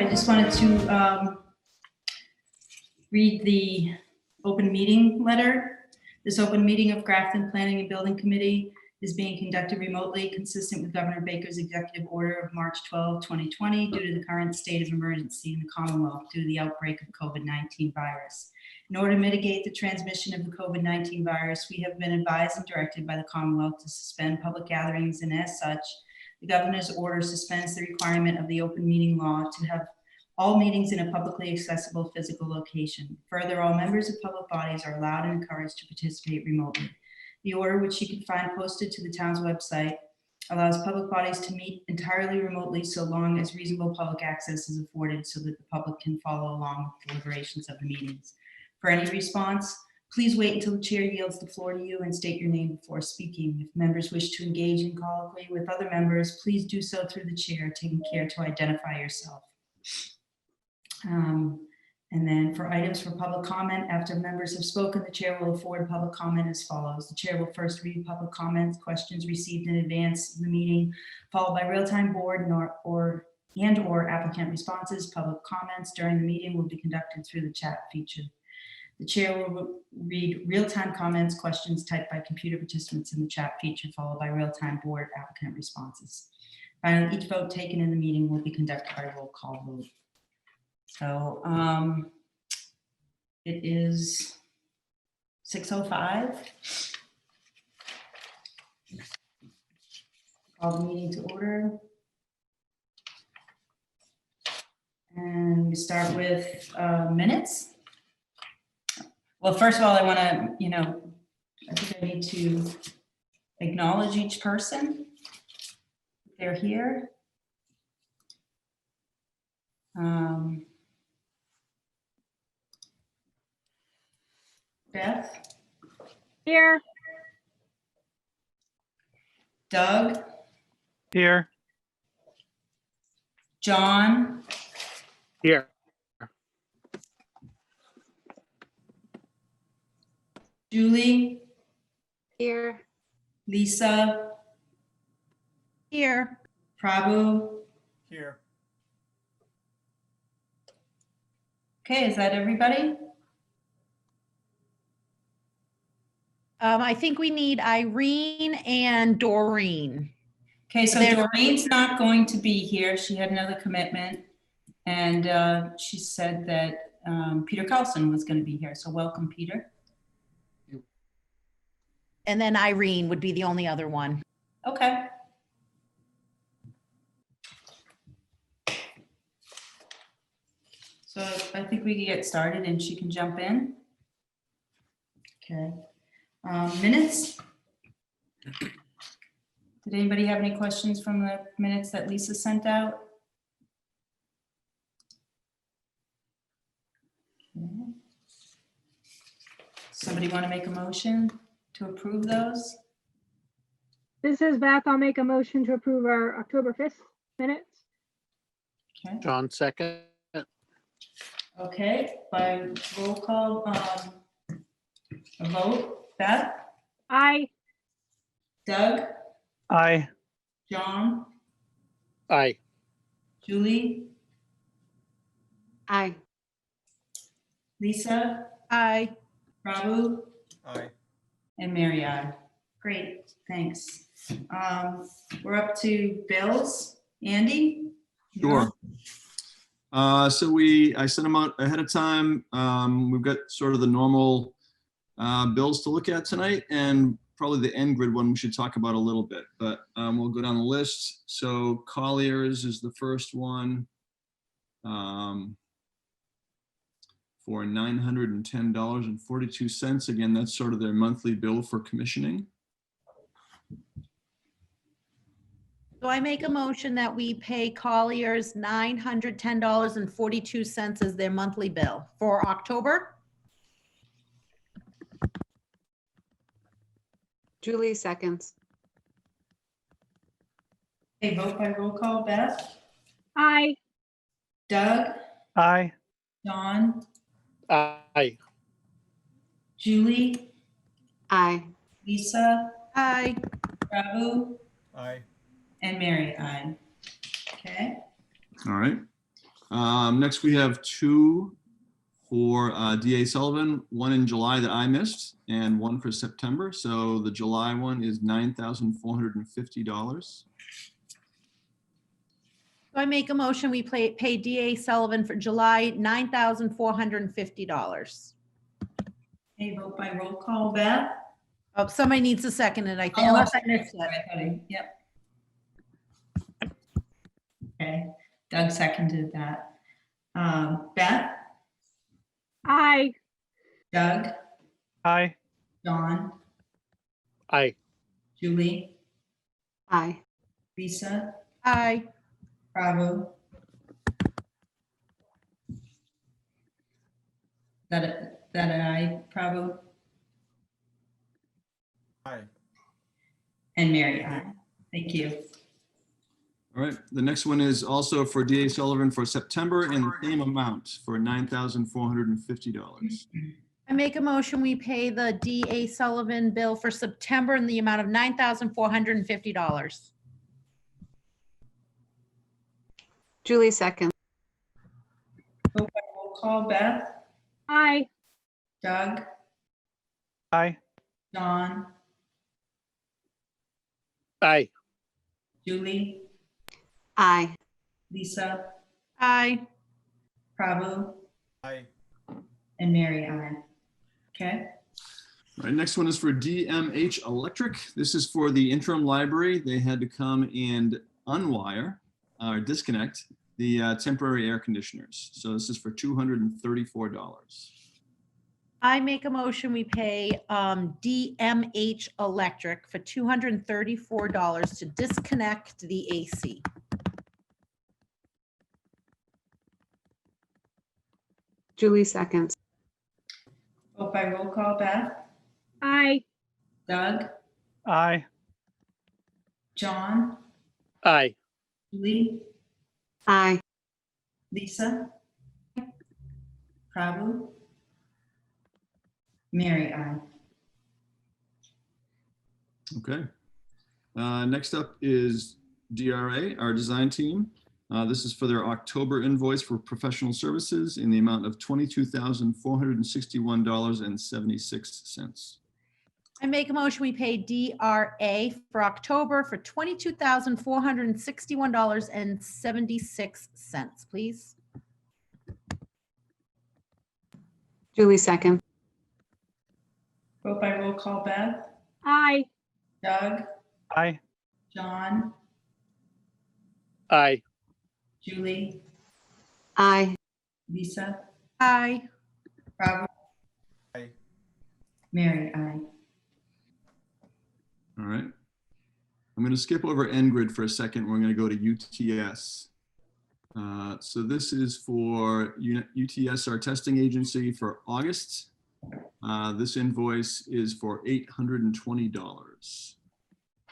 I just wanted to read the open meeting letter. This open meeting of Grafton Planning and Building Committee is being conducted remotely, consistent with Governor Baker's executive order of March 12, 2020, due to the current state of emergency in the Commonwealth due to the outbreak of COVID-19 virus. In order to mitigate the transmission of the COVID-19 virus, we have been advised and directed by the Commonwealth to suspend public gatherings, and as such, the governor's order suspends the requirement of the open meeting law to have all meetings in a publicly accessible physical location. Further, all members of public bodies are allowed and encouraged to participate remotely. The order, which you can find posted to the town's website, allows public bodies to meet entirely remotely so long as reasonable public access is afforded so that the public can follow along with deliberations of the meetings. For any response, please wait until the chair yields the floor to you and state your name before speaking. If members wish to engage in colloquy with other members, please do so through the chair, taking care to identify yourself. And then for items for public comment, after members have spoken, the chair will afford public comment as follows. The chair will first read public comments, questions received in advance of the meeting, followed by real-time board or applicant responses. Public comments during the meeting will be conducted through the chat feature. The chair will read real-time comments, questions typed by computer participants in the chat feature, followed by real-time board applicant responses. Finally, each vote taken in the meeting will be conducted by roll call vote. So it is 6:05. Call the meeting to order. And we start with minutes. Well, first of all, I want to, I think I need to acknowledge each person. They're here. Beth? Here. Doug? Here. John? Here. Julie? Here. Lisa? Here. Prabhu? Here. Okay, is that everybody? I think we need Irene and Doreen. Okay, so There- Doreen's not going to be here. She had another commitment. And she said that Peter Carlson was going to be here. So welcome, Peter. And then Irene would be the only other one. Okay. So I think we can get started and she can jump in. Okay. Minutes. Did anybody have any questions from the minutes that Lisa sent out? Okay. Somebody want to make a motion to approve those? This is Beth. I'll make a motion to approve our October 5th minutes. Okay. John second. Okay, by roll call, a vote. Beth? Aye. Doug? Aye. John? Aye. Julie? Aye. Lisa? Aye. Prabhu? Aye. And Mary, aye. Great, thanks. We're up to bills. Andy? Sure. I sent them out ahead of time. We've got sort of the normal bills to look at tonight, and probably the NGrid one we should talk about a little bit, but we'll go down the list. So Collier's is the first one for $910.42. Again, that's sort of their monthly bill for commissioning. So I make a motion that we pay Collier's $910.42 as their monthly bill for October. Julie seconds. Okay, vote by roll call. Beth? Aye. Doug? Aye. John? Aye. Julie? Aye. Lisa? Aye. Prabhu? Aye. And Mary, aye. Okay. All right. Next, we have two for DA Sullivan, one in July that I missed and one for September. So the July one is $9,450. So I make a motion, we pay DA Sullivan for July, $9,450. Okay, vote by roll call. Beth? Oh, somebody needs to second it, I think, Oh, unless I sorry. missed it. I thought yep. Okay, Doug seconded that. Beth? Aye. Doug? Aye. John? Aye. Julie? Aye. Lisa? Aye. Bravo? That an aye, Bravo? Aye. And Mary, aye. Thank you. All right, the next one is also for DA Sullivan for September and the same amount for $9,450. I make a motion, we pay the DA Sullivan bill for September in the amount of $9,450. Julie seconds. Vote by roll call. Beth? Aye. Doug? Aye. John? Aye. Julie? Aye. Lisa? Aye. Prabhu? Aye. And Mary, aye. Okay, All right, next one is for DMH Electric. This is for the interim library. They had to come and unwire or disconnect the temporary air conditioners. So this is for $234. I make a motion, we pay DMH Electric for $234 to disconnect the AC. Julie seconds. vote by roll call. Beth? Aye. Doug? Aye. John? Aye. Julie? Aye. Lisa? Prabhu? Mary, aye. Okay. Next up is DRA, our design team. This is for their October invoice for professional services in the amount of $22,461.76. I make a motion, we pay DRA for October for $22,461.76, please. Julie second. Vote by roll call. Beth? Aye. Doug? Aye. John? Aye. Julie? Aye. Lisa? Aye. Prabhu? Aye. Mary, aye. All right. I'm going to skip over NGRID for a second. We're going to go to UTS. So this is for UTS, our testing agency for August. This invoice is for $820.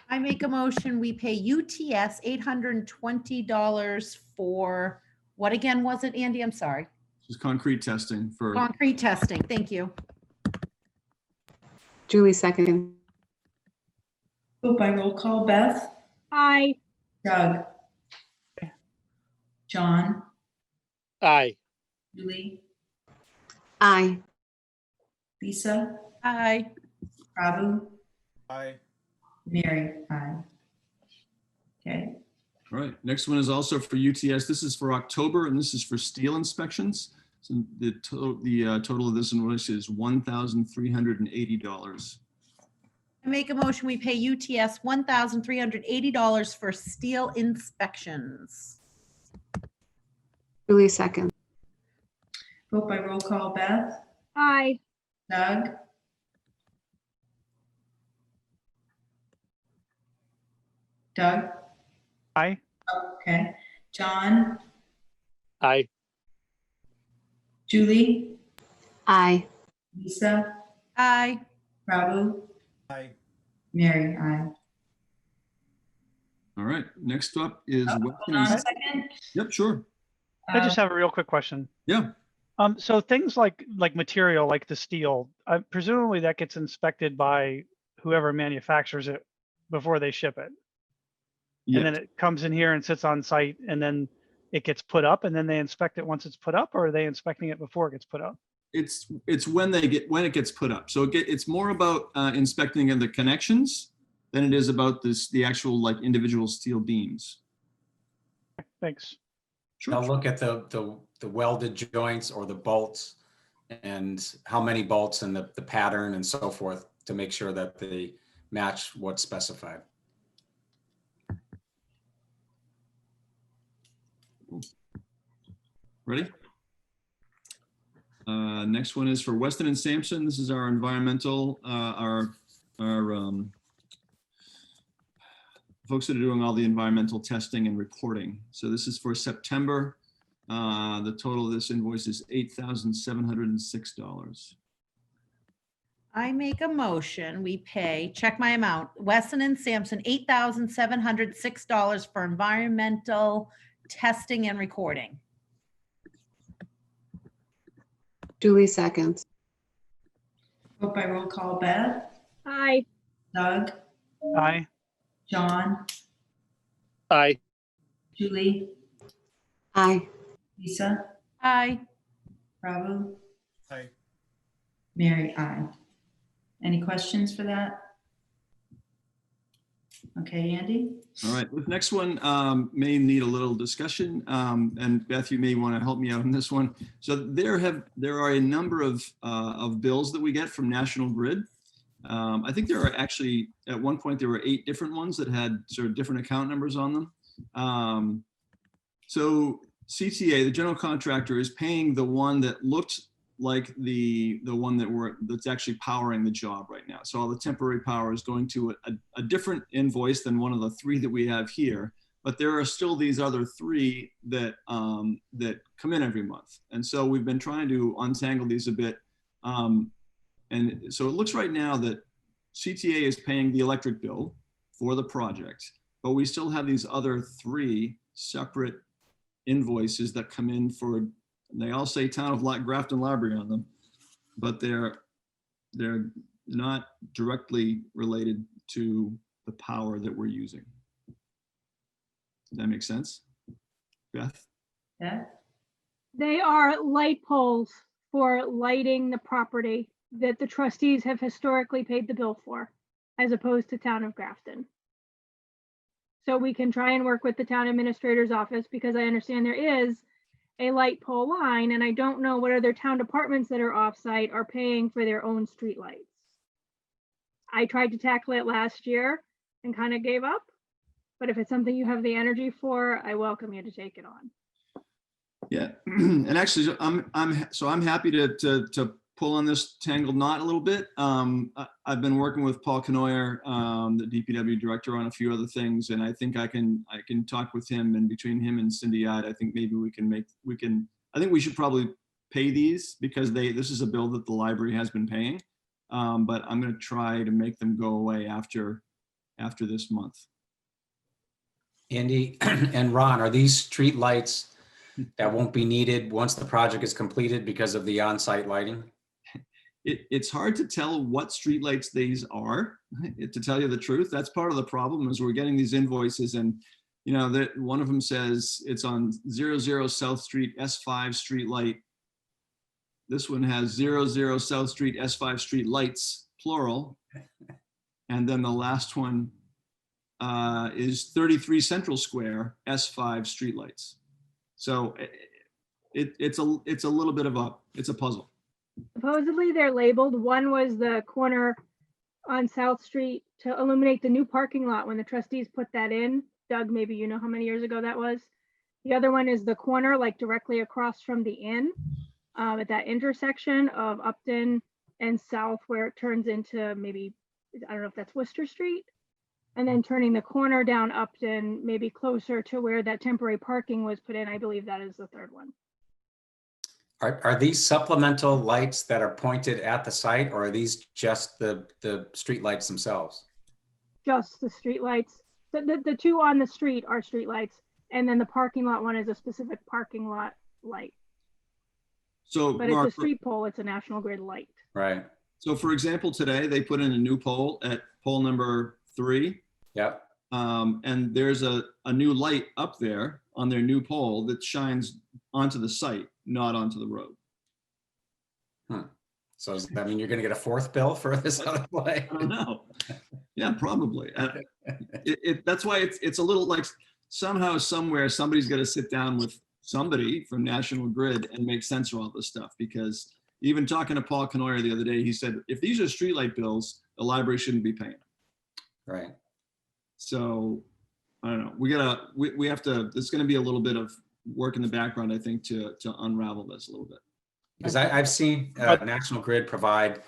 I make a motion, we pay UTS $820 for, what again was it, Andy? I'm sorry. This is concrete testing for, Concrete testing, thank you. Julie second. Vote by roll call. Beth? Aye. Doug? John? Aye. Julie? Aye. Lisa? Aye. Prabhu? Aye. Mary, aye. Okay, all right. Next one is also for UTS. This is for October and this is for steel inspections. So the total of this invoice is $1,380. I make a motion, we pay UTS $1,380 for steel inspections. Julie second. vote by roll call. Beth? Aye. Doug? Doug? Aye. Okay, John? Aye. Julie? Aye. Lisa? Aye. Prabhu? Aye. Mary, aye. All right. Next up is Hold Weston. on a and- second. Yep, sure. I just have a real quick question. Yeah. So things like material, like the steel, presumably that gets inspected by whoever manufactures it before they ship it. And then Yeah. it comes in here and sits on site, and then it gets put up and then they inspect it once it's put up, or are they inspecting it before it gets put up? It's when it gets put up. So it's more about inspecting of the connections than it is about the actual like individual steel beams. Thanks. Sure. They'll look at the welded joints or the bolts and how many bolts and the pattern and so forth to make sure that they match what's specified. Ready? Next one is for Weston and Sampson. This is our environmental, our folks that are doing all the environmental testing and reporting. So this is for September. The total of this invoice is $8,706. I make a motion, we pay, check my amount, Weston and Sampson, $8,706 for environmental testing and recording. Julie seconds. Vote by roll call. Beth, Aye. Doug, Aye. John, Aye. Julie, Aye. Lisa, Aye. Prabu. Aye. Mary, aye. Any questions for that? Okay, Andy? All right, this next one may need a little discussion, and Beth, you may want to help me out on this one. So there are a number of bills that we get from National Grid. I think there are actually, at one point, there were 8 different ones that had sort of different account numbers on them. So CTA, the general contractor, is paying the one that looked like the one that's actually powering the job right now. So all the temporary power is going to a different invoice than one of the 3 that we have here, but there are still these other 3 that that come in every month. And so we've been trying to untangle these a bit. And so it looks right now that CTA is paying the electric bill for the project, but we still have these other 3 separate invoices that come in for, they all say Town of Grafton Library on them, but they're not directly related to the power that we're using. Does that make sense? Beth? Beth? They are light poles for lighting the property that the trustees have historically paid the bill for, as opposed to Town of Grafton. So we can try and work with the town administrator's office, because I understand there is a light pole line, and I don't know what other town departments that are off-site are paying for their own streetlights. I tried to tackle it last year and kind of gave up, but if it's something you have the energy for, I welcome you to take it on. Yeah, and actually, I'm happy to pull on this tangled knot a little bit. I've been working with Paul Canoyer, the DPW director, on a few other things, and I think I can talk with him, and between him and Cindy Ide, I think maybe I think we should probably pay these, because this is a bill that the library has been paying, but I'm going to try to make them go away after this month. Andy and Ron, are these street lights that won't be needed once the project is completed because of the on-site lighting? It's hard to tell what streetlights these are, to tell you the truth. That's part of the problem, is we're getting these invoices, and you know that one of them says it's on 00 South Street S5 street light. This one has 00 South Street S5 street lights, plural. And then the last one is 33 Central Square S5 street lights. So it's a little bit of a puzzle. Supposedly they're labeled. One was the corner on South Street to illuminate the new parking lot when the trustees put that in. Doug, maybe you know how many years ago that was. The other one is the corner, like directly across from the inn, at that intersection of Upton and South, where it turns into maybe, I don't know if that's Worcester Street. And then turning the corner down Upton, maybe closer to where that temporary parking was put in. I believe that is the third one. Are these supplemental lights that are pointed at the site, or are these just the street lights themselves? Just the street lights. The 2 on the street are street lights, and then the parking lot one is a specific parking lot light. So, But Mark, it's a street pole, it's a National Grid light. Right. so for example, today they put in a new pole at pole number 3. Yep. And there's a new light up there on their new pole that shines onto the site, not onto the road. So does that mean you're gonna get a fourth bill for this other light? I don't know. Yeah, probably. That's why it's a little like somehow, somewhere, somebody's got to sit down with somebody from National Grid and make sense of all this stuff. Because even talking to Paul Canoyer the other day, he said, if these are streetlight bills, the library shouldn't be paying. Right. So I don't know. We have to, there's going to be a little bit of work in the background, I think, to unravel this a little bit. Because I've seen National Grid provide,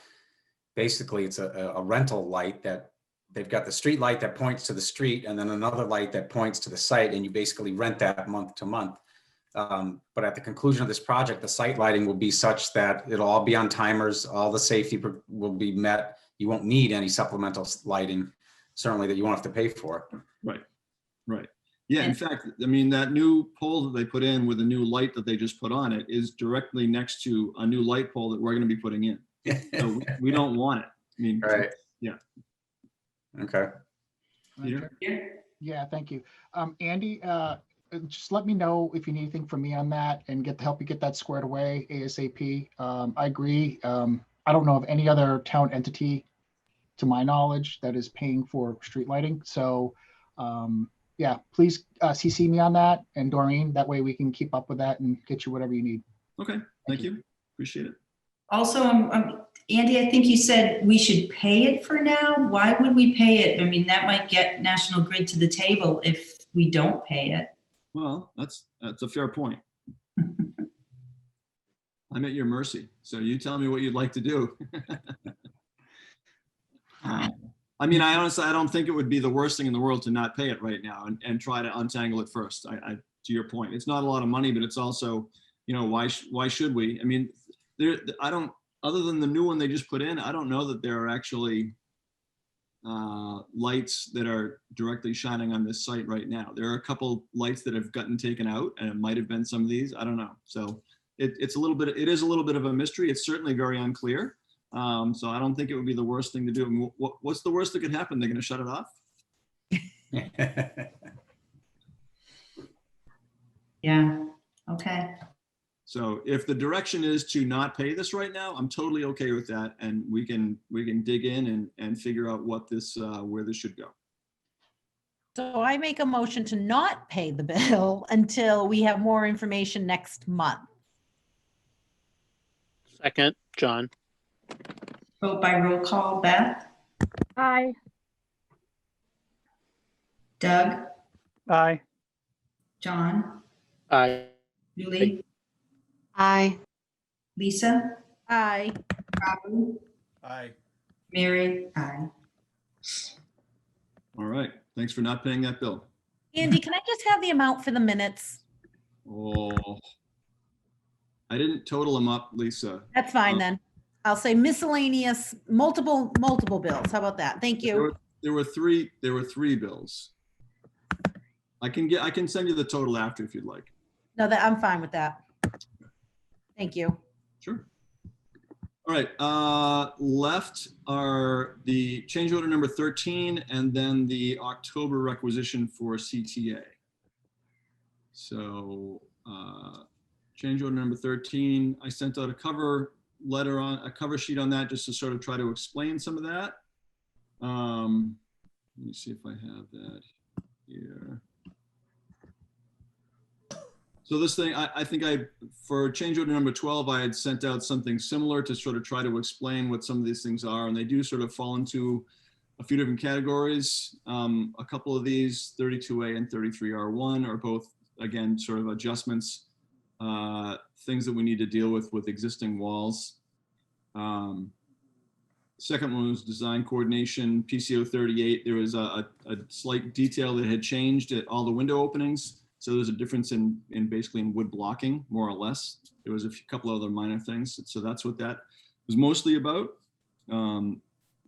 basically it's a rental light that they've got the street light that points to the street and then another light that points to the site, and you basically rent that month to month. But at the conclusion of this project, the site lighting will be such that it'll all be on timers, all the safety will be met. You won't need any supplemental lighting, certainly that you won't have to pay for. Right. Yeah, in fact, I mean, that new pole that they put in with the new light that they just put on it is directly next to a new light pole that we're going to be putting in. So we don't want it. I mean, Right. Yeah. Okay. Peter? Yeah, thank you. Andy, just let me know if you need anything from me on that and help you get that squared away ASAP. I agree. I don't know of any other town entity, to my knowledge, that is paying for street lighting. So yeah, please CC me on that, and Doreen, that way we can keep up with that and get you whatever you need. Okay, thank you. Appreciate it. Also, Andy, I think you said we should pay it for now. Why would we pay it? I mean, that might get National Grid to the table if we don't pay it. Well, that's a fair point. I'm at your mercy. So you tell me what you'd like to do. I mean, I honestly, I don't think it would be the worst thing in the world to not pay it right now and try to untangle it first. To your point, it's not a lot of money, but it's also, you know, why should we? I mean, other than the new one they just put in, I don't know that there are actually lights that are directly shining on this site right now. There are a couple lights that have gotten taken out, and it might have been some of these. I don't know. So it is a little bit of a mystery. It's certainly very unclear. So I don't think it would be the worst thing to do. I mean, what's the worst that could happen? They're going to shut it off? Yeah, okay. So if the direction is to not pay this right now, I'm totally okay with that. And we can dig in and figure out what this, where this should go. So I make a motion to not pay the bill until we have more information next month. Second, John. Vote by roll call. Beth? Aye. Doug? Aye. John? Aye. Julie? Aye. Lisa? Aye. Robin? Aye. Mary? Aye. All right. Thanks for not paying that bill. Andy, can I just have the amount for the minutes? Oh, I didn't total them up, Lisa. That's fine then. I'll say miscellaneous, multiple bills. How about that? Thank you. There were three bills. I can send you the total after if you'd like. No, I'm fine with that. Thank you. Sure. All right, left are the change order number 13 and then the October requisition for CTA. So change order number 13, I sent out a cover sheet on that just to sort of try to explain some of that. Let me see if I have that here. So this thing, I think for change order number 12, I had sent out something similar to sort of try to explain what some of these things are, and they do sort of fall into a few different categories. A couple of these, 32A and 33R1, are both, again, sort of adjustments, things that we need to deal with existing walls. Second one was design coordination, PCO 38. There was a slight detail that had changed at all the window openings. So there's a difference in basically in wood blocking, more or less. There was a couple other minor things. So that's what that was mostly about.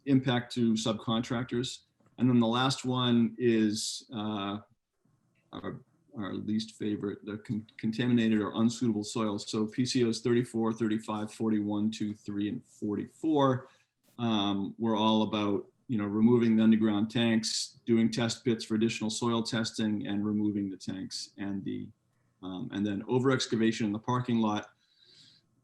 Impact to subcontractors. And then the last one is our least favorite, the contaminated or unsuitable soils. So PCOs 34, 35, 41, 2, 3, and 44 were all about removing the underground tanks, doing test pits for additional soil testing, and removing the tanks, and then over excavation in the parking lot.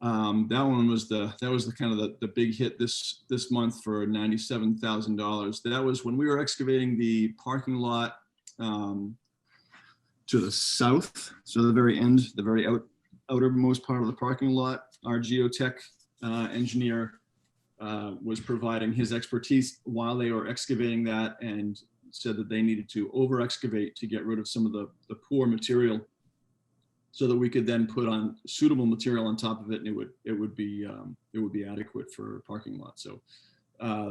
That one was the kind of the big hit this month for $97,000. That was when we were excavating the parking lot to the south, so the very end, the very outermost part of the parking lot. Our geotech engineer was providing his expertise while they were excavating that, and said that they needed to over excavate to get rid of some of the poor material, so that we could then put on suitable material on top of it, and it would be adequate for a parking lot. So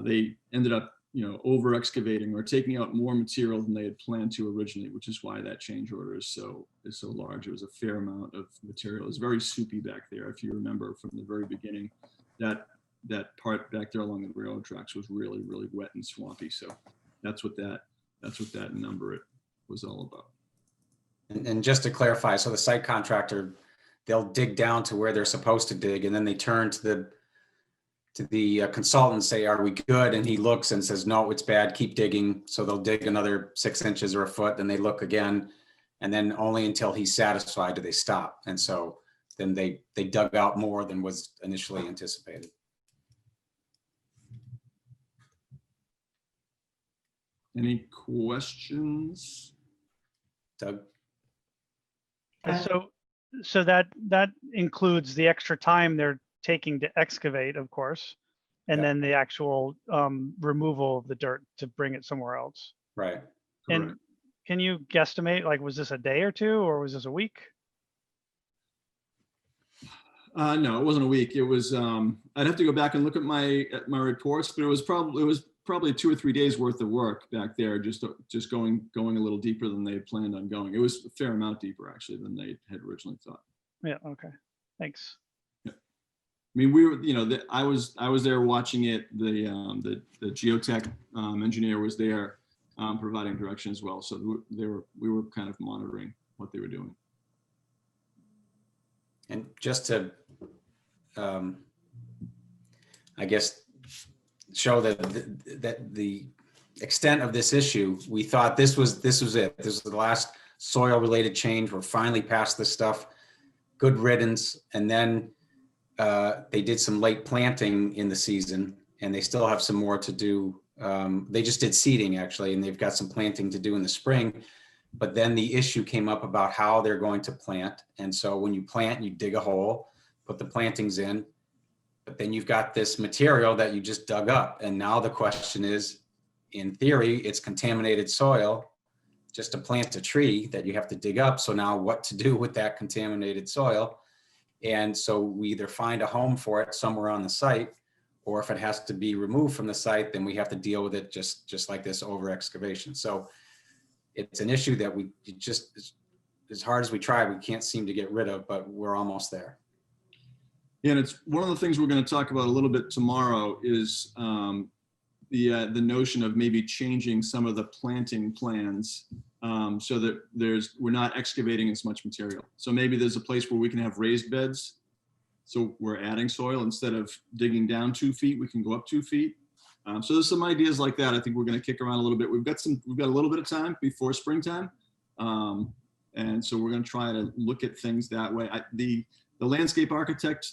they ended up over excavating or taking out more material than they had planned to originally, which is why that change order is so large. It was a fair amount of material. It was very soupy back there. If you remember from the very beginning, that part back there along the railroad tracks was really, really wet and swampy. So that's what that number was all about. And just to clarify, so the site contractor, they'll dig down to where they're supposed to dig, and then they turn to the consultant and say, are we good? And he looks and says, no, it's bad, keep digging. So they'll dig another 6 inches or a foot, then they look again, and then only until he's satisfied do they stop. And so then they dug out more than was initially anticipated. Any questions? Doug? So that includes the extra time they're taking to excavate, of course, and Yeah. then the actual removal of the dirt to bring it somewhere else. Right. And Correct. can you guesstimate, like, was this a day or two, or was this a week? No, it wasn't a week. It was, I'd have to go back and look at my reports, but it was probably 2 or 3 days worth of work back there, just going a little deeper than they had planned on going. It was a fair amount deeper actually than they had originally thought. Yeah, okay, thanks. I mean, we were, I was there watching it. The geotech engineer was there providing direction as well. So we were kind of monitoring what they were doing. And just to, I guess, show that the extent of this issue, we thought this was it. This was the last soil related change. We're finally past this stuff. Good riddance. And then they did some late planting in the season, and they still have some more to do. They just did seeding actually, and they've got some planting to do in the spring. But then the issue came up about how they're going to plant. And so when you plant, you dig a hole, put the plantings in, but then you've got this material that you just dug up. And now the question is, in theory, it's contaminated soil just to plant a tree that you have to dig up. So now what to do with that contaminated soil? And so we either find a home for it somewhere on the site, or if it has to be removed from the site, then we have to deal with it just like this over excavation. So it's an issue that we just, as hard as we try, we can't seem to get rid of, but we're almost there. Yeah, and it's one of the things we're going to talk about a little bit tomorrow is the notion of maybe changing some of the planting plans so that we're not excavating as much material. So maybe there's a place where we can have raised beds. So we're adding soil instead of digging down 2 feet, we can go up 2 feet. So there's some ideas like that. I think we're going to kick around a little bit. We've got a little bit of time before springtime. And so we're going to try to look at things that way. The landscape architect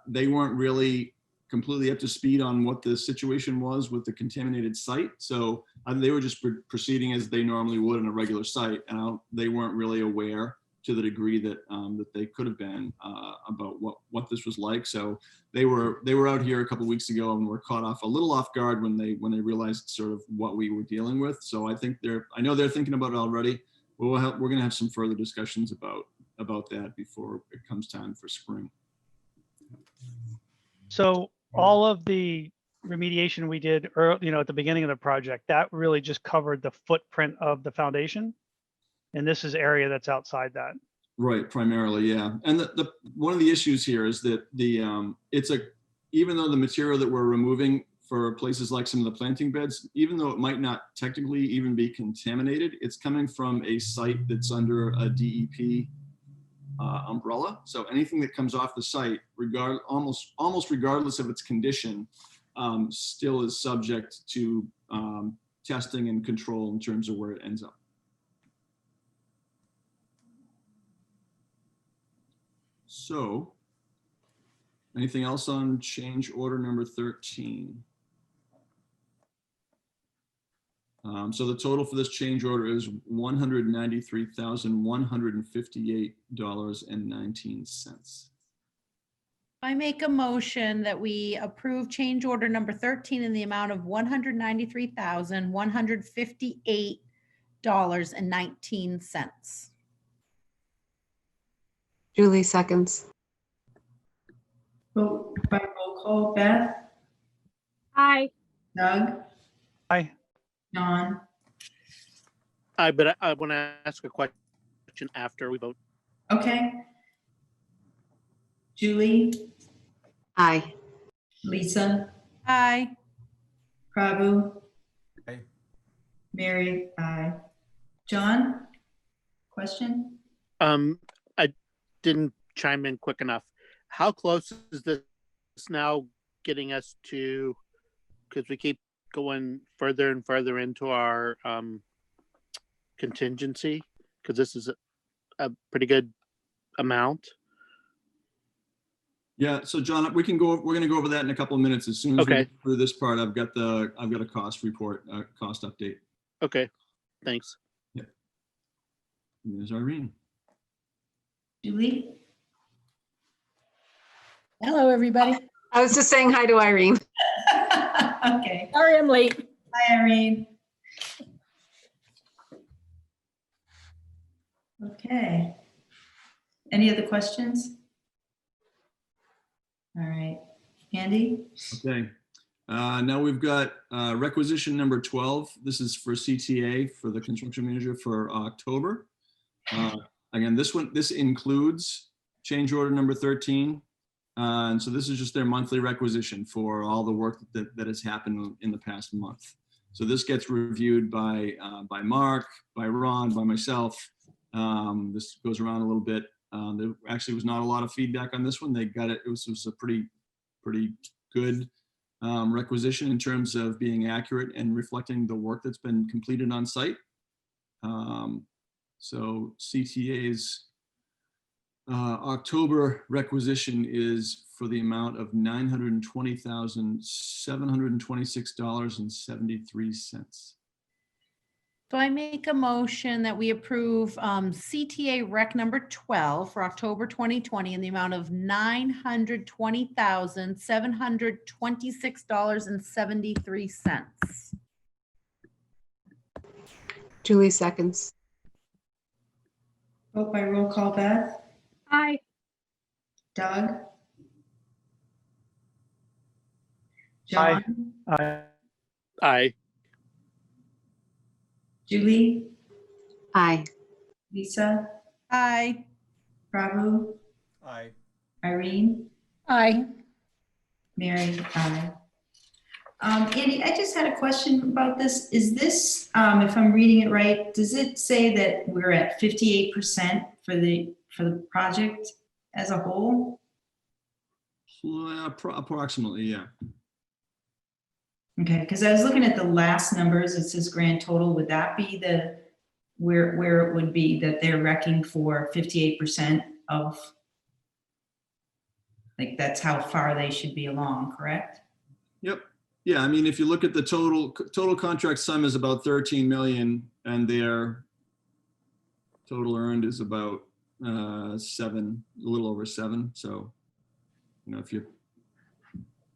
they weren't really completely up to speed on what the situation was with the contaminated site. So they were just proceeding as they normally would in a regular site. And they weren't really aware to the degree that they could have been about what this was like. So they were out here a couple of weeks ago and were caught a little off guard when they realized sort of what we were dealing with. So I think I know they're thinking about it already. We're going to have some further discussions about that before it comes time for spring. So all of the remediation we did early, at the beginning of the project, that really just covered the footprint of the foundation. And this is area that's outside that. Right, primarily, yeah. And the one of the issues here is that even though the material that we're removing for places like some of the planting beds, even though it might not technically even be contaminated, it's coming from a site that's under a DEP umbrella. So anything that comes off the site, almost regardless of its condition, still is subject to testing and control in terms of where it ends up. So, anything else on change order number 13? So the total for this change order is $193,158.19. I make a motion that we approve change order number 13 in the amount of $193,158.19. Julie seconds. Vote by roll call. Beth, Aye. Doug, Aye. John, But I want to ask a question after we vote. okay. Julie, Aye. Lisa, Aye. Prabhu. Aye. Mary, aye. John, question? I didn't chime in quick enough. How close is this now getting us to, because we keep going further and further into our contingency, because this is a pretty good amount. Yeah, so John, we're going to go over that in a couple of minutes. As soon as we Okay. get through this part, I've got a cost report, cost update. Okay, thanks. And there's Irene. Julie? Hello, everybody. I was just saying hi to Irene. Okay. Sorry I'm late. Hi, Irene. Okay. Any other questions? All right. Andy? Okay. Now we've got requisition number 12. This is for CTA for the construction manager for October. Again, this includes change order number 13. And so this is just their monthly requisition for all the work that has happened in the past month. So this gets reviewed by Mark, by Ron, by myself. This goes around a little bit. There actually was not a lot of feedback on this one. They got it. It was a pretty good requisition in terms of being accurate and reflecting the work that's been completed on site. So CTA's October requisition is for the amount of $920,726.73. So I make a motion that we approve CTA rec number 12 for October 2020 in the amount of $920,726.73. Julie seconds. Vote by roll call. Beth? Aye. Doug? Aye. John? Aye. Julie? Aye. Lisa? Aye. Prabhu? Aye. Irene? Aye. Mary? Aye. Andy, I just had a question about this. Is this, if I'm reading it right, does it say that we're at 58% for the project as a whole? Approximately, yeah. Okay, because I was looking at the last numbers. It says grand total. Would that be where it would be that they're wrecking for 58% of, like, that's how far they should be along, correct? Yep. Yeah, I mean, if you look at the total contract sum is about 13 million, and their total earned is about 7, a little over 7. So, if you.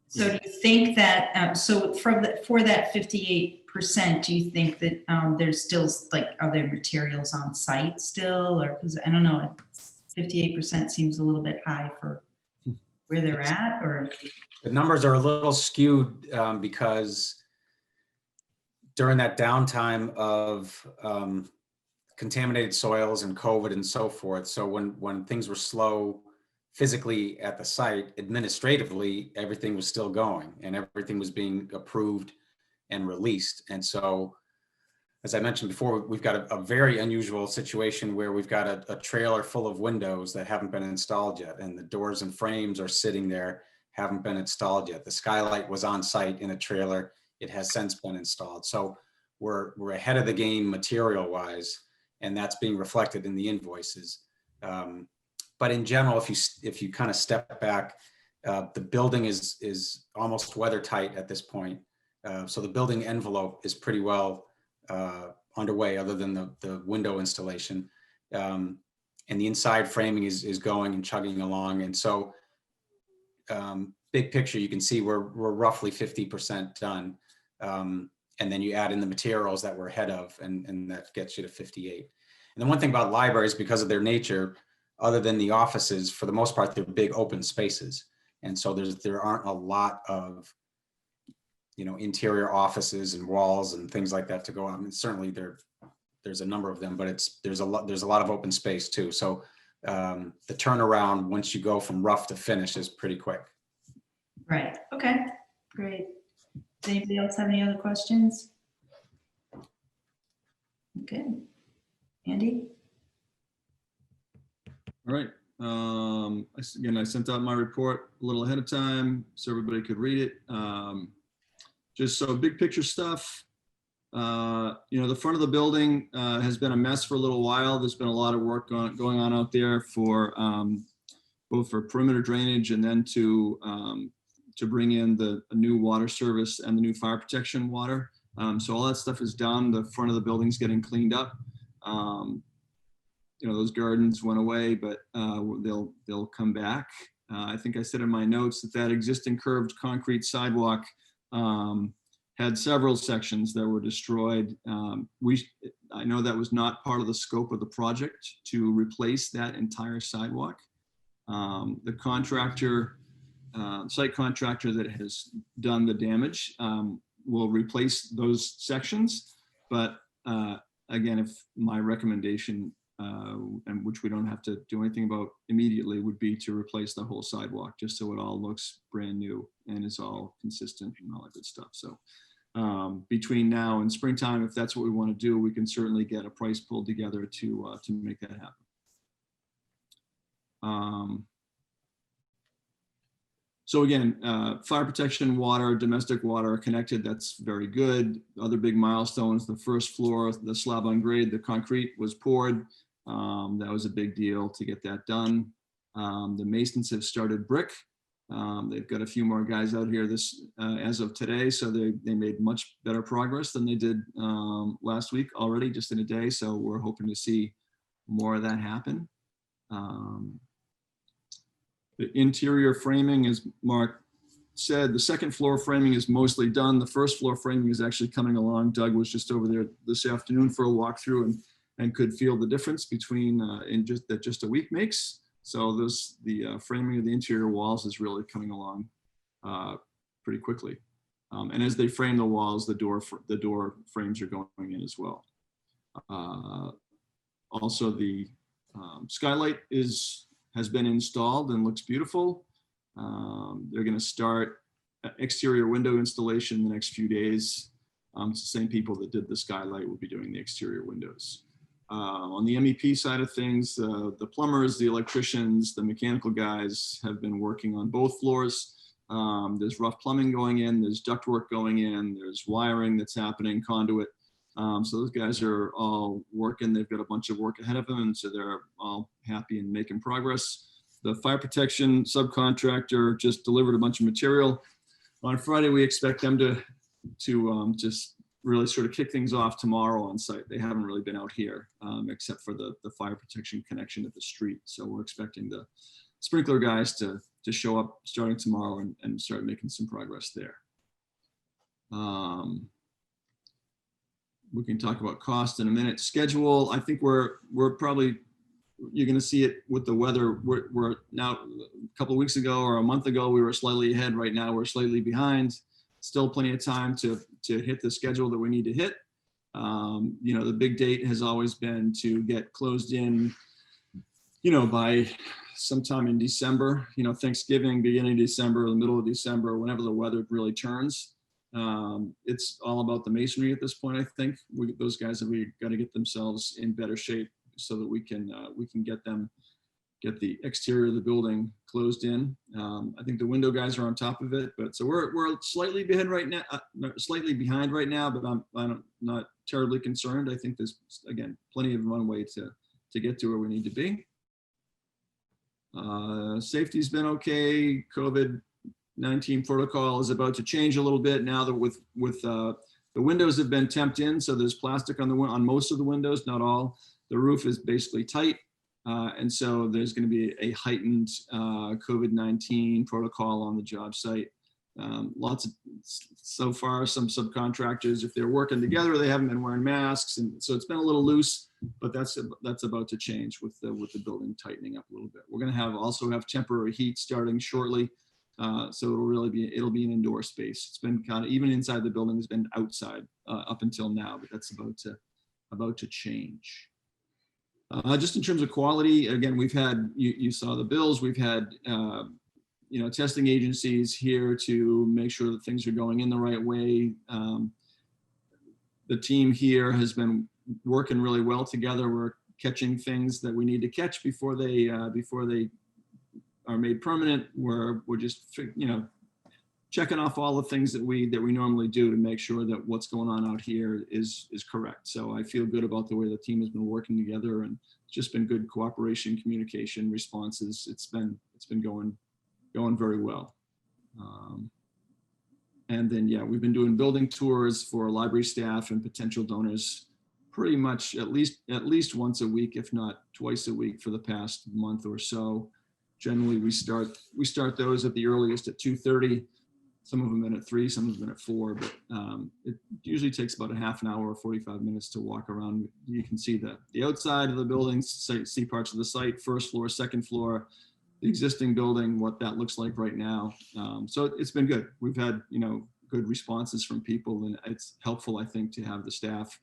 So do you think that, so for that 58%, do you think that there's still, like, are there materials on site still? Or, because I don't know, 58% seems a little bit high for where they're at, or? The numbers are a little skewed because during that downtime of contaminated soils and COVID and so forth. So when things were slow physically at the site, administratively, everything was still going and everything was being approved and released. And so, as I mentioned before, we've got a very unusual situation where we've got a trailer full of windows that haven't been installed yet, and the doors and frames are sitting there haven't been installed yet. The skylight was on site in a trailer. It has since been installed. So we're ahead of the game material wise, and that's being reflected in the invoices. But in general, if you kind of step back, the building is almost weather tight at this point. So the building envelope is pretty well underway, other than the window installation. And the inside framing is going and chugging along. And so big picture, you can see we're roughly 50% done. And then you add in the materials that we're ahead of, and that gets you to 58. And the one thing about libraries, because of their nature, other than the offices, for the most part, they're big open spaces. And so there aren't a lot of, interior offices and walls and things like that to go on. I mean, certainly there's a number of them, but there's a lot of open space too. So the turnaround, once you go from rough to finish, is pretty quick. Right, okay, great. Does anybody else have any other questions? Okay, Andy? All right. Again, I sent out my report a little ahead of time so everybody could read it. Just so big picture stuff. The front of the building has been a mess for a little while. There's been a lot of work going on out there for both for perimeter drainage and then to bring in the new water service and the new fire protection water. So all that stuff is done. The front of the building's getting cleaned up. Those gardens went away, but they'll come back. I think I said in my notes that existing curved concrete sidewalk had several sections that were destroyed. I know that was not part of the scope of the project to replace that entire sidewalk. The contractor, site contractor that has done the damage will replace those sections. But again, if my recommendation, and which we don't have to do anything about immediately, would be to replace the whole sidewalk, just so it all looks brand new and is all consistent and all that good stuff. So between now and springtime, if that's what we want to do, we can certainly get a price pulled together to make that happen. So again, fire protection, water, domestic water are connected. That's very good. Other big milestones: the first floor, the slab on grade, the concrete was poured. That was a big deal to get that done. The masons have started brick. They've got a few more guys out here as of today, so they made much better progress than they did last week already, just in a day. So we're hoping to see more of that happen. The interior framing, as Mark said, the second floor framing is mostly done. The first floor framing is actually coming along. Doug was just over there this afternoon for a walkthrough and could feel the difference between just a week makes. So the framing of the interior walls is really coming along pretty quickly. And as they frame the walls, the door frames are going in as well. Also, the skylight has been installed and looks beautiful. They're going to start exterior window installation in the next few days. It's the same people that did the skylight will be doing the exterior windows. On the MEP side of things, the plumbers, the electricians, the mechanical guys have been working on both floors. There's rough plumbing going in, there's ductwork going in, there's wiring that's happening, conduit. So those guys are all working. They've got a bunch of work ahead of them, and so they're all happy and making progress. The fire protection subcontractor just delivered a bunch of material. On Friday, we expect them to just really sort of kick things off tomorrow on site. They haven't really been out here except for the fire protection connection at the street. So we're expecting the sprinkler guys to show up starting tomorrow and start making some progress there. We can talk about cost in a minute. Schedule, I think we're probably, you're going to see it with the weather. We're now, a couple of weeks ago or a month ago, we were slightly ahead. Right now, we're slightly behind. Still plenty of time to hit the schedule that we need to hit. The big date has always been to get closed in, by sometime in December, Thanksgiving, beginning of December, the middle of December, whenever the weather really turns. It's all about the masonry at this point. I think those guys have got to get themselves in better shape so that we can get them get the exterior of the building closed in. I think the window guys are on top of it, but so we're slightly behind right now, but I'm not terribly concerned. I think there's, again, plenty of runway to get to where we need to be. Safety's been okay. COVID-19 protocol is about to change a little bit now that with the windows have been temped in, so there's plastic on most of the windows, not all. The roof is basically tight. And so there's going to be a heightened COVID-19 protocol on the job site. So far, some subcontractors, if they're working together, they haven't been wearing masks. And so it's been a little loose, but that's about to change with the building tightening up a little bit. We're going to also have temporary heat starting shortly. So it'll be an indoor space. It's been kind of, even inside the building has been outside up until now, but that's about to change. Just in terms of quality, again, we've had, you saw the bills, we've had, testing agencies here to make sure that things are going in the right way. The team here has been working really well together. We're catching things that we need to catch before they are made permanent. We're just, checking off all the things that we normally do to make sure that what's going on out here is correct. So I feel good about the way the team has been working together, and it's just been good cooperation, communication, responses. It's been going very well. And then, yeah, we've been doing building tours for library staff and potential donors pretty much at least once a week, if not twice a week, for the past month or so. Generally, we start those at the earliest at 2:30. Some of them in at 3, some of them in at 4, but it usually takes about a half an hour or 45 minutes to walk around. You can see the outside of the buildings, see parts of the site, first floor, second floor, the existing building, what that looks like right now. So it's been good. We've had, good responses from people, and it's helpful, I think, to have the staff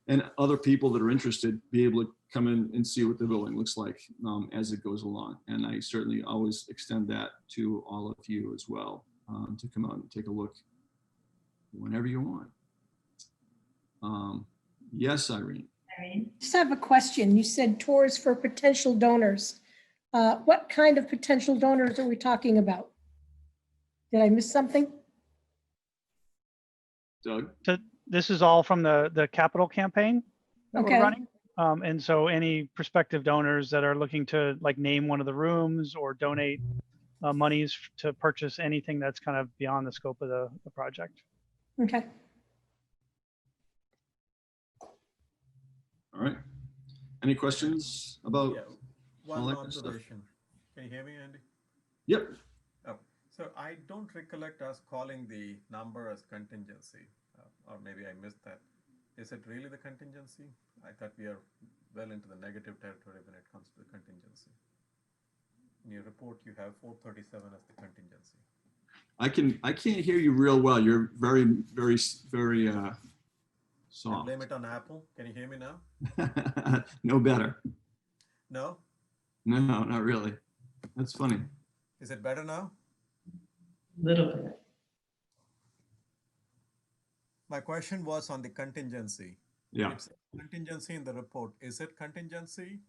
and other people that are interested be able to come in and see what the building looks like as it goes along. And I certainly always extend that to all of you as well. To come out and take a look whenever you want. Yes, Irene. Just have a question. You said tours for potential donors. What kind of potential donors are we talking about? Did I miss something? Doug? So this is all from the capital campaign that Okay. we're running. And so any prospective donors that are looking to name one of the rooms or donate monies to purchase anything that's kind of beyond the scope of the project. Okay. All right. Any questions about? Yeah, all one that good stuff? observation. Can you hear me, Andy? Yep. Oh, so I don't recollect us calling the number as contingency, or maybe I missed that. Is it really the contingency? I thought we are well into the negative territory when it comes to the contingency. In your report, you have 437 as the contingency. I can't hear you real well. You're very, very, very I soft. blame it on Apple. Can you hear me now? No better. No? No, not really. That's funny. Is it better now? Little bit. My question was on the contingency. Yeah. It's contingency in the report. Is it contingency?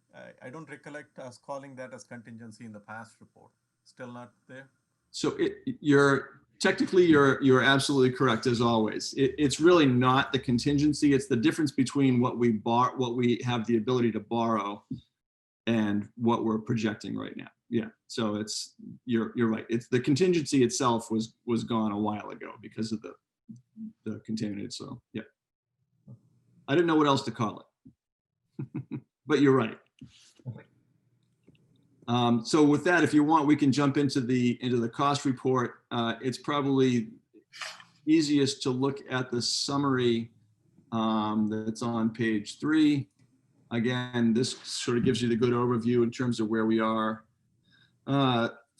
I don't recollect us calling that as contingency in the past report. Still not there? So you're absolutely correct, as always. It's really not the contingency. It's the difference between what we have the ability to borrow and what we're projecting right now. Yeah. So you're right. It's the contingency itself was gone a while ago because of the contaminated soil. Yeah. I didn't know what else to call it, but you're right. So with that, if you want, we can jump into the cost report. It's probably easiest to look at the summary that's on page 3. Again, this sort of gives you the good overview in terms of where we are.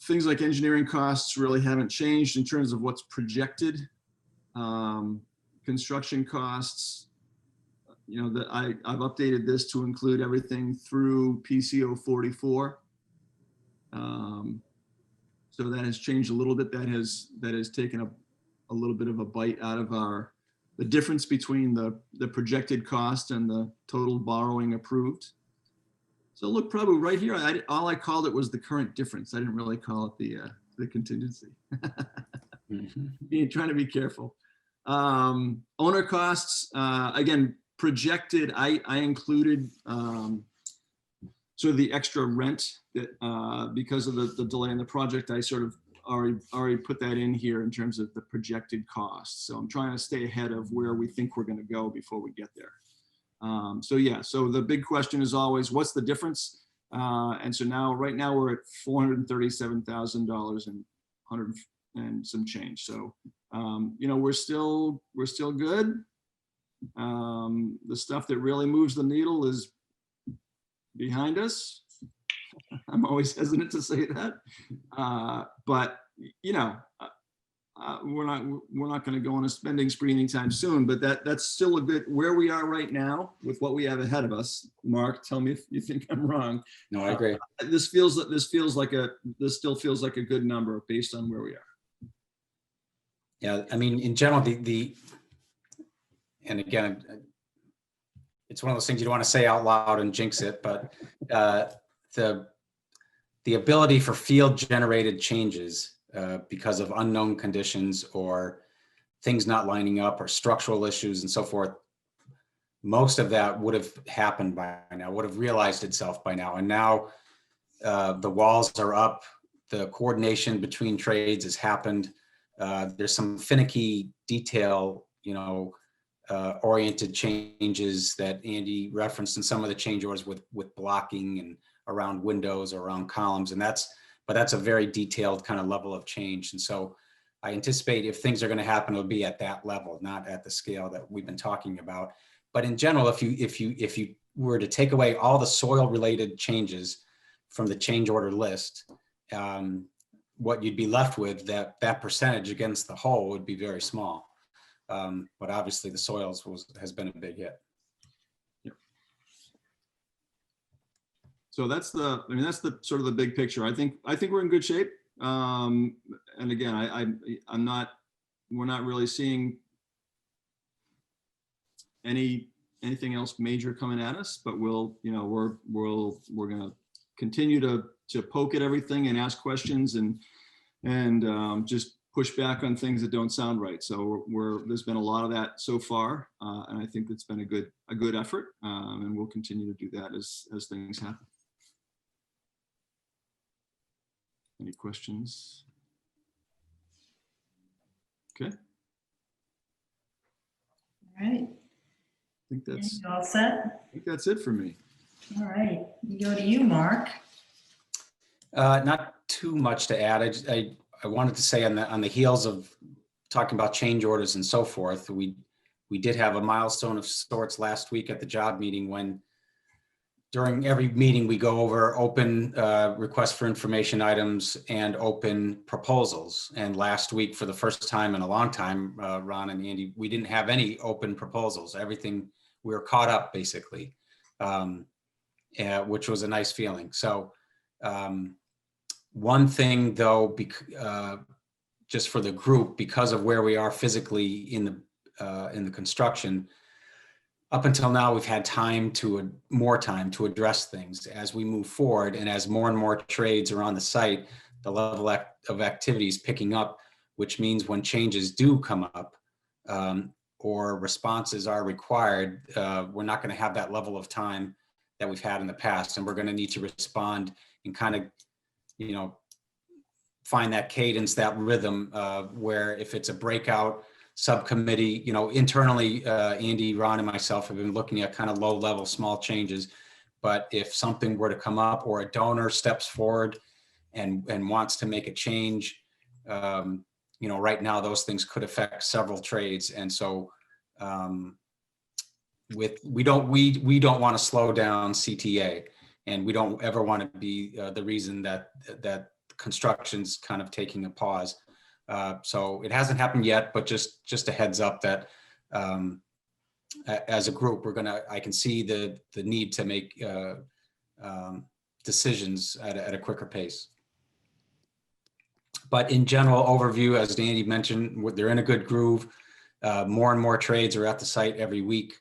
Things like engineering costs really haven't changed in terms of what's projected. Construction costs, that I've updated this to include everything through PCO 44. So that has changed a little bit. That has taken a little bit of a bite out of the difference between the projected cost and the total borrowing approved. So look, probably right here, all I called it was the current difference. I didn't really call it the contingency. Trying to be careful. Owner costs, again, projected, I included sort of the extra rent that because of the delay in the project, I sort of already put that in here in terms of the projected costs. So I'm trying to stay ahead of where we think we're going to go before we get there. So yeah, so the big question is always, what's the difference? And so now, right now, we're at $437,000 and 100 and some change. So, you know, we're still good. The stuff that really moves the needle is behind us. I'm always hesitant to say that, but you know, we're not going to go on a spending spree anytime soon. But that's still a bit where we are right now with what we have ahead of us. Mark, tell me if you think I'm wrong. No, I agree. This still feels like a good number based on where we are. Yeah, I mean, in general, and again, it's one of those things you don't want to say out loud and jinx it, but the ability for field generated changes because of unknown conditions or things not lining up or structural issues and so forth, most of that would have happened by now, would have realized itself by now. And now the walls are up, the coordination between trades has happened. There's some finicky detail, you know, oriented changes that Andy referenced in some of the change orders with blocking and around windows or around columns. And but that's a very detailed kind of level of change. And so I anticipate if things are going to happen, it'll be at that level, not at the scale that we've been talking about. But in general, if you were to take away all the soil related changes from the change order list, what you'd be left with, that percentage against the whole would be very small. But obviously the soils has been a big hit. Yep. So that's the sort of the big picture. I think we're in good shape. And again, we're not really seeing anything else major coming at us, but we're going to continue to poke at everything and ask questions and just push back on things that don't sound right. So there's been a lot of that so far, and I think it's been a good effort, and we'll continue to do that as things happen. Any questions? Okay. All right. I think that's You all set? it for me. All right. We go to you, Mark. Not too much to add. I wanted to say on the heels of talking about change orders and so forth, we did have a milestone of sorts last week at the job meeting when during every meeting we go over open requests for information items and open proposals. And last week, for the first time in a long time, Ron and Andy, we didn't have any open proposals. Everything, we were caught up basically, which was a nice feeling. So one thing though, just for the group, because of where we are physically in the construction, up until now, we've had more time to address things. As we move forward and as more and more trades are on the site, the level of activity is picking up, which means when changes do come up or responses are required, we're not going to have that level of time that we've had in the past. And we're going to need to respond and kind of, you know, find that cadence, that rhythm where if it's a breakout subcommittee, you know, internally, Andy, Ron, and myself have been looking at kind of low level, small changes. But if something were to come up or a donor steps forward and wants to make a change, you know, right now those things could affect several trades. And so we don't want to slow down CTA, and we don't ever want to be the reason that construction's kind of taking a pause. So it hasn't happened yet, but just a heads up that as a group, I can see the need to make decisions at a quicker pace. But in general overview, as Danny mentioned, they're in a good groove. More and more trades are at the site every week.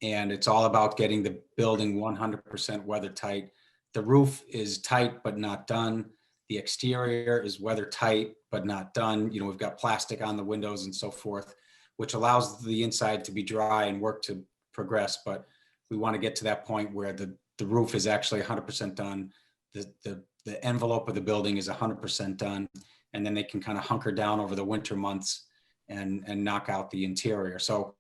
And it's all about getting the building 100% weather tight. The roof is tight but not done. The exterior is weather tight but not done. You know, we've got plastic on the windows and so forth, which allows the inside to be dry and work to progress. But we want to get to that point where the roof is actually 100% done. The envelope of the building is 100% done. And then they can kind of hunker down over the winter months and knock out the interior. So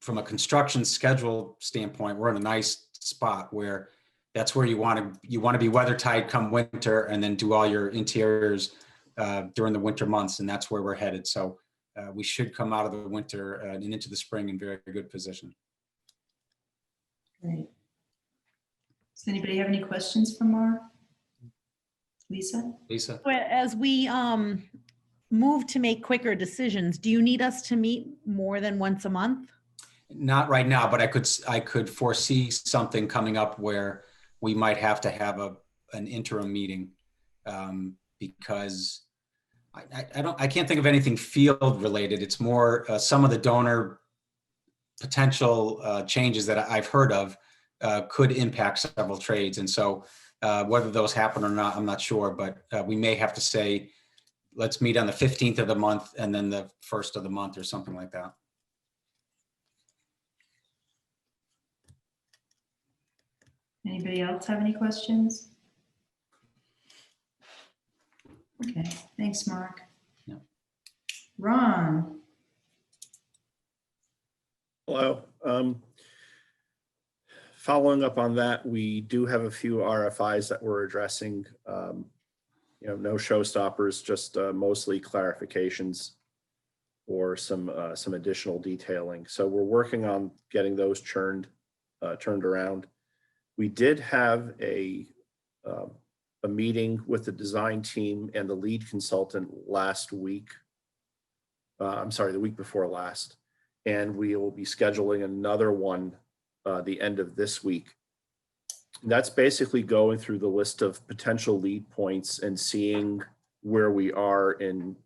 from a construction schedule standpoint, we're in a nice spot where that's where you want to be weather tight come winter, and then do all your interiors during the winter months. And that's where we're headed. So we should come out of the winter and into the spring in very good position. Great. Does anybody have any questions for Mark? Lisa? Lisa? As we move to make quicker decisions, do you need us to meet more than once a month? Not right now, but I could foresee something coming up where we might have to have an interim meeting because I can't think of anything field related. It's more some of the donor potential changes that I've heard of could impact several trades. And so whether those happen or not, I'm not sure, but we may have to say, let's meet on the 15th of the month and then the 1st of the month or something like that. Anybody else have any questions? Okay, thanks, Mark. Yeah. Ron? Hello. Following up on that, we do have a few RFIs that we're addressing. No showstoppers, just mostly clarifications or some additional detailing. So we're working on getting those turned around. We did have a meeting with the design team and the lead consultant last week. The week before last. And we will be scheduling another one the end of this week. And that's basically going through the list of potential lead points and seeing where we are in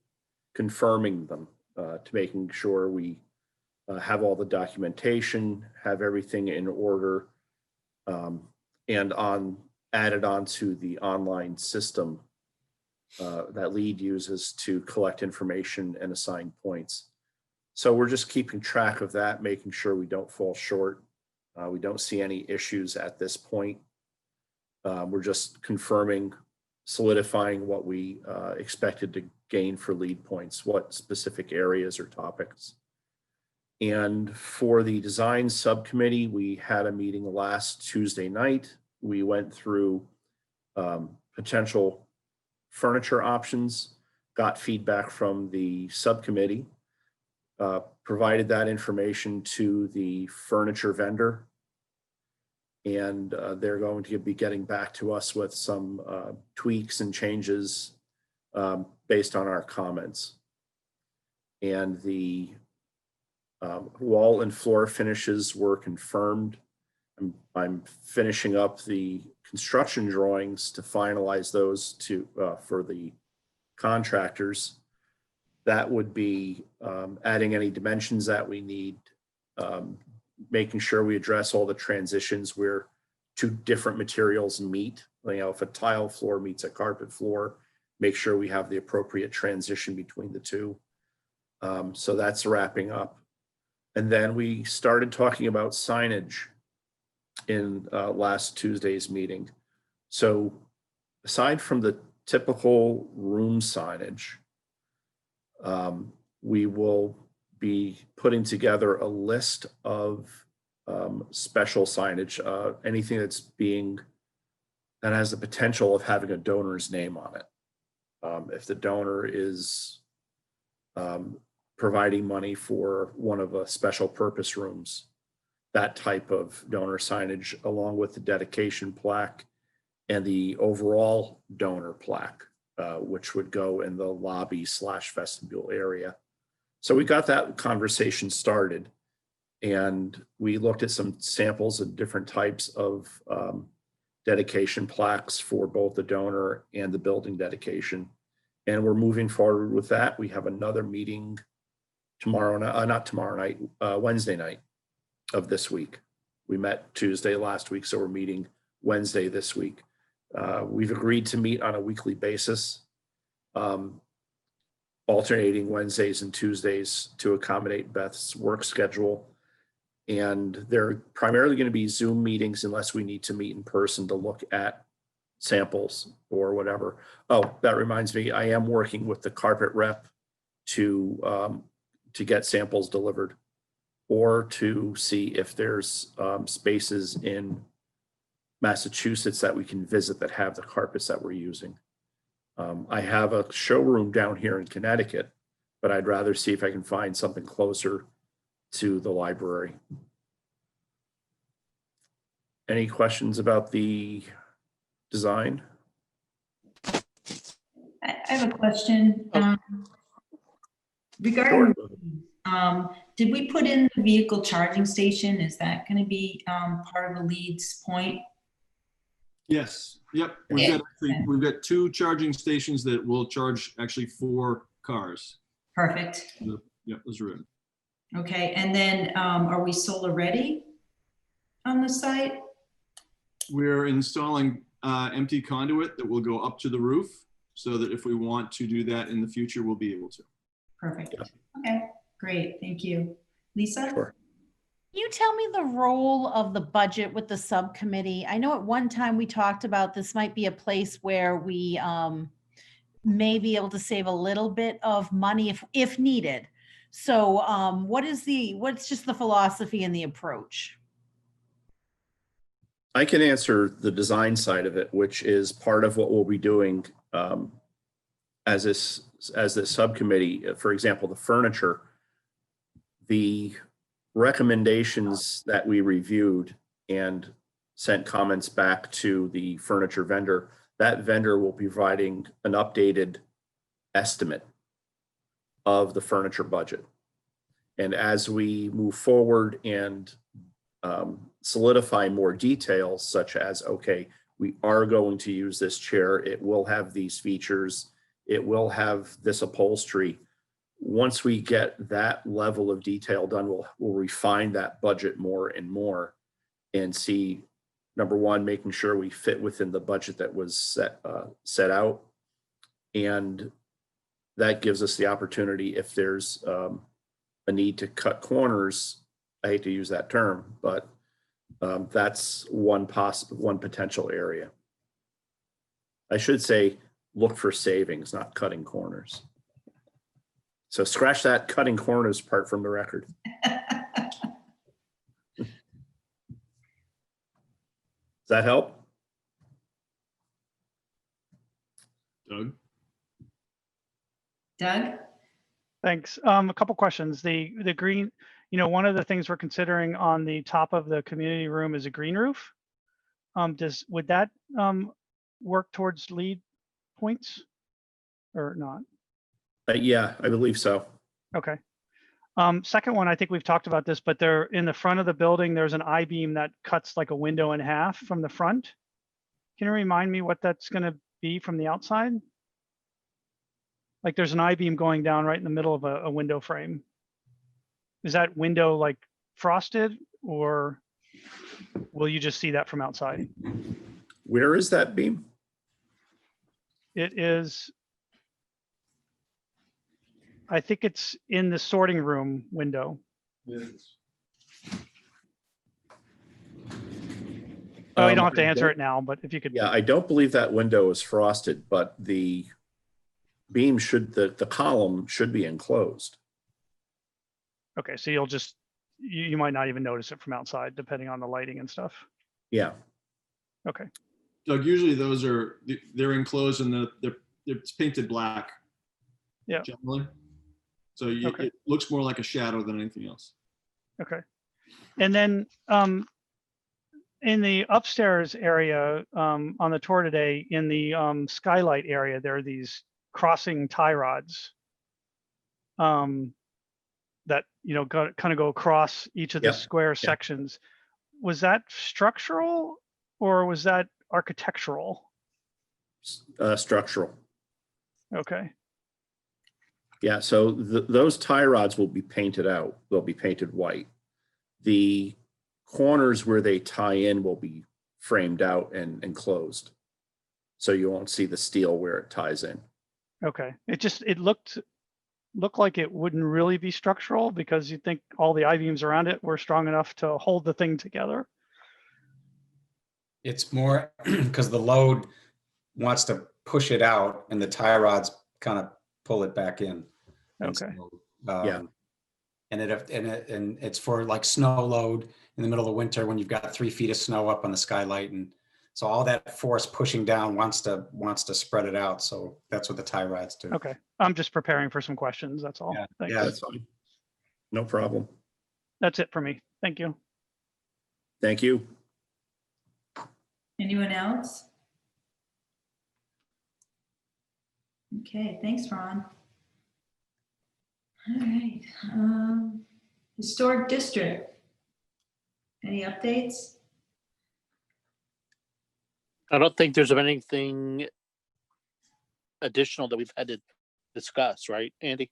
confirming them to making sure we have all the documentation, have everything in order, and added onto the online system that lead uses to collect information and assign points. So we're just keeping track of that, making sure we don't fall short. We don't see any issues at this point. We're just confirming, solidifying what we expected to gain for lead points, what specific areas or topics. And for the design subcommittee, we had a meeting last Tuesday night. We went through potential furniture options, got feedback from the subcommittee, provided that information to the furniture vendor, and they're going to be getting back to us with some tweaks and changes based on our comments. And the wall and floor finishes were confirmed. I'm finishing up the construction drawings to finalize those for the contractors. That would be adding any dimensions that we need, making sure we address all the transitions where two different materials meet. If a tile floor meets a carpet floor, make sure we have the appropriate transition between the two. So that's wrapping up. And then we started talking about signage in last Tuesday's meeting. So aside from the typical room signage, we will be putting together a list of special signage, anything that has the potential of having a donor's name on it. If the donor is providing money for one of the special purpose rooms, that type of donor signage, along with the dedication plaque and the overall donor plaque, which would go in the lobby / vestibule area. So we got that conversation started, and we looked at some samples of different types of dedication plaques for both the donor and the building dedication. And we're moving forward with that. We have another meeting Wednesday night of this week. We met Tuesday last week, so we're meeting Wednesday this week. We've agreed to meet on a weekly basis, alternating Wednesdays and Tuesdays to accommodate Beth's work schedule. And they're primarily going to be Zoom meetings unless we need to meet in person to look at samples or whatever. Oh, that reminds me, I am working with the carpet rep to get samples delivered, or to see if there's spaces in Massachusetts that we can visit that have the carpets that we're using. I have a showroom down here in Connecticut, but I'd rather see if I can find something closer to the library. Any questions about the design? I have a question. Sure. Regarding, did we put in the vehicle charging station? Is that going to be part of a Leeds point? Yes, yep. We've got 2 charging stations that will charge actually 4 cars. Perfect. Yep, those are written. Okay, and then are we solar ready on the site? We're installing empty conduit that will go up to the roof, so that if we want to do that in the future, we'll be able to. Perfect. Okay, great. Thank you. Lisa? Sure. Can you tell me the role of the budget with the subcommittee? I know at one time we talked about this might be a place where we may be able to save a little bit of money if needed. So what's just the philosophy and the approach? I can answer the design side of it, which is part of what we'll be doing as this subcommittee. For example, the furniture, the recommendations that we reviewed and sent comments back to the furniture vendor, that vendor will be providing an updated estimate of the furniture budget. And as we move forward and solidify more details, such as, okay, we are going to use this chair, it will have these features, it will have this upholstery. Once we get that level of detail done, we'll refine that budget more and more and see, number one, making sure we fit within the budget that was set out. And that gives us the opportunity, if there's a need to cut corners, I hate to use that term, but that's one potential area. I should say, look for savings, not cutting corners. So scratch that cutting corners part from the record. Does that help? Doug? Doug? Thanks. A couple questions. The green, one of the things we're considering on the top of the community room is a green roof. Would that work towards lead points or not? Yeah, I believe so. Okay. Second one, I think we've talked about this, but there in the front of the building, there's an I-beam that cuts like a window in half from the front. Can you remind me what that's going to be from the outside? Like there's an I-beam going down right in the middle of a window frame. Is that window like frosted, or will you just see that from outside? Where is that beam? It is, I think it's in the sorting room window. Oh, you don't have to answer it now, but if you could. Yeah, I don't believe that window is frosted, but the beam the column should be enclosed. Okay, so you'll just, you might not even notice it from outside, depending on the lighting and stuff. Yeah. Okay. Doug, usually those they're enclosed and it's painted black. Yeah. Generally. So Okay. It looks more like a shadow than anything else. Okay. And then in the upstairs area on the tour today, in the skylight area, there are these crossing tie rods that, kind of go across each of the square sections. Was that structural or was that architectural? Structural. Okay. Yeah, so those tie rods will be painted out. They'll be painted white. The corners where they tie in will be framed out and enclosed. So you won't see the steel where it ties in. Okay, it looked like it wouldn't really be structural because you'd think all the I-beams around it were strong enough to hold the thing together. It's more because the load wants to push it out and the tie rods kind of pull it back in. And Okay. so, Yeah. And it's for like snow load in the middle of winter when you've got 3 feet of snow up on the skylight, and so all that force pushing down wants to spread it out. So that's what the tie rods do. Okay, I'm just preparing for some questions, that's all. Yeah, Thanks. yeah. That's fine. No problem. That's it for me. Thank you. Thank you. Anyone else? Okay, thanks, Ron. All right, Historic District. Any updates? I don't think there's anything additional that we've had to discuss, right, Andy?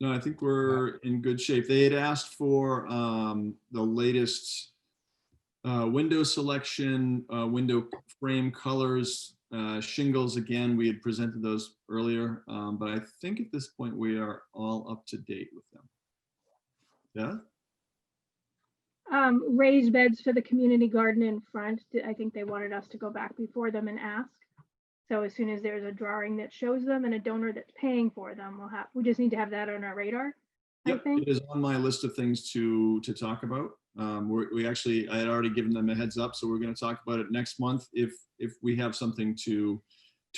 No, I think we're in good shape. They had asked for the latest window selection, window frame colors, shingles. Again, we had presented those earlier, but I think at this point we are all up to date with them. Yeah. Raised beds for the community garden in front. I think they wanted us to go back before them and ask. So as soon as there's a drawing that shows them and a donor that's paying for them, we just need to have that on our radar, I Yep, think. it is on my list of things to talk about. I had already given them a heads up, so we're going to talk about it next month if we have something to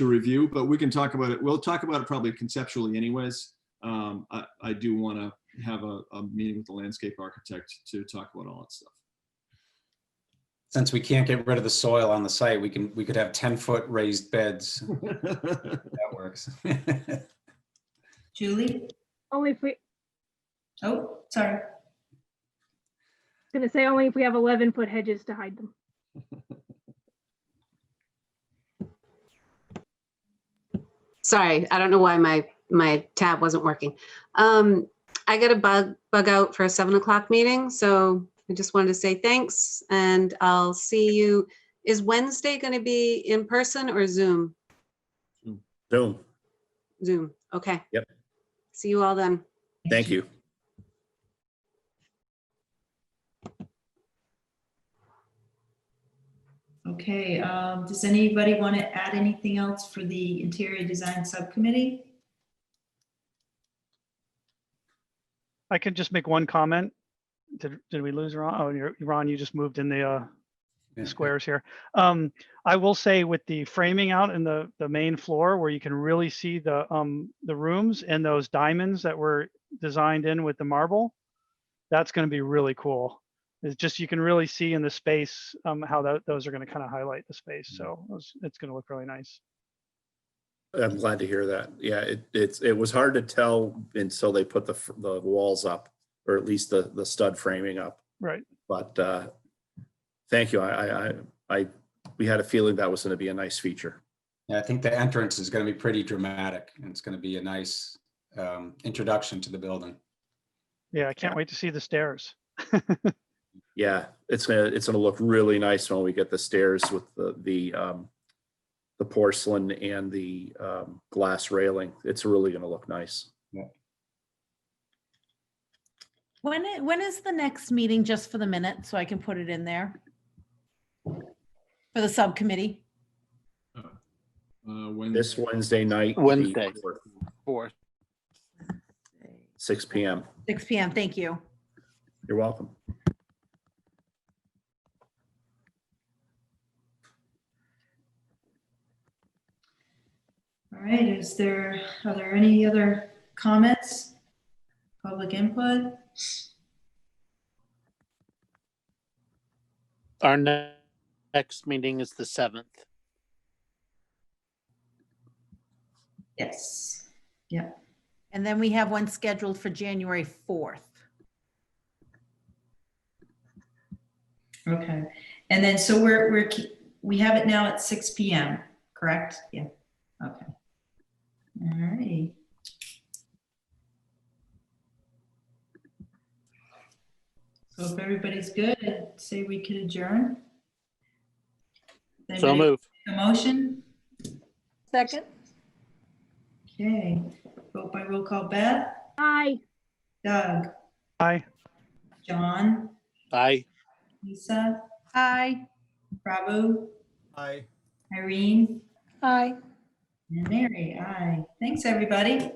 review. But we can talk about it. We'll talk about it probably conceptually, anyways. I do want to have a meeting with the landscape architect to talk about all that stuff. Since we can't get rid of the soil on the site, we could have 10-foot raised beds. That works. Julie? Only if we, Oh, sorry. gonna say only if we have 11-foot hedges to hide them. Sorry, I don't know why my tab wasn't working. I got a bug out for a 7 o'clock meeting, so I just wanted to say thanks, and I'll see you. Is Wednesday going to be in person or Zoom? Zoom. Zoom, okay. Yep. See you all then. Thank you. Okay, does anybody want to add anything else for the Interior Design Subcommittee? I can just make one comment. Did we lose Ron? Oh, Ron, you just moved in the squares here. I will say with the framing out in the main floor where you can really see the rooms and those diamonds that were designed in with the marble, that's going to be really cool. It's just, you can really see in the space how those are going to kind of highlight the space. So it's going to look really nice. I'm glad to hear that. Yeah, it was hard to tell until they put the walls up, or at least the stud framing up. Right. But thank you. We had a feeling that was going to be a nice feature. Yeah, I think the entrance is going to be pretty dramatic, and it's going to be a nice introduction to the building. Yeah, I can't wait to see the stairs. Yeah, it's gonna look really nice when we get the stairs with the porcelain and the glass railing. It's really gonna look nice. Yeah. When is the next meeting, just for the minute, so I can put it in there? For the subcommittee? This Wednesday night. Wednesday. the 4th. 6 p.m. 6 p.m. Thank you. You're welcome. All right, are there any other comments? Public input? Our next meeting is the 7th. Yes. Yeah. And then we have one scheduled for January 4th. Okay. And then, so we have it now at 6 p.m., correct? Yeah. Okay. All righty. So if everybody's good, I'd say we could adjourn. Does So anybody move. make a motion? Second? Okay, vote by roll call. Beth, Aye. Doug, Aye. John, Aye. Lisa, Aye. Prabhu, Aye. Irene, Aye. and Mary. Aye. Thanks, everybody.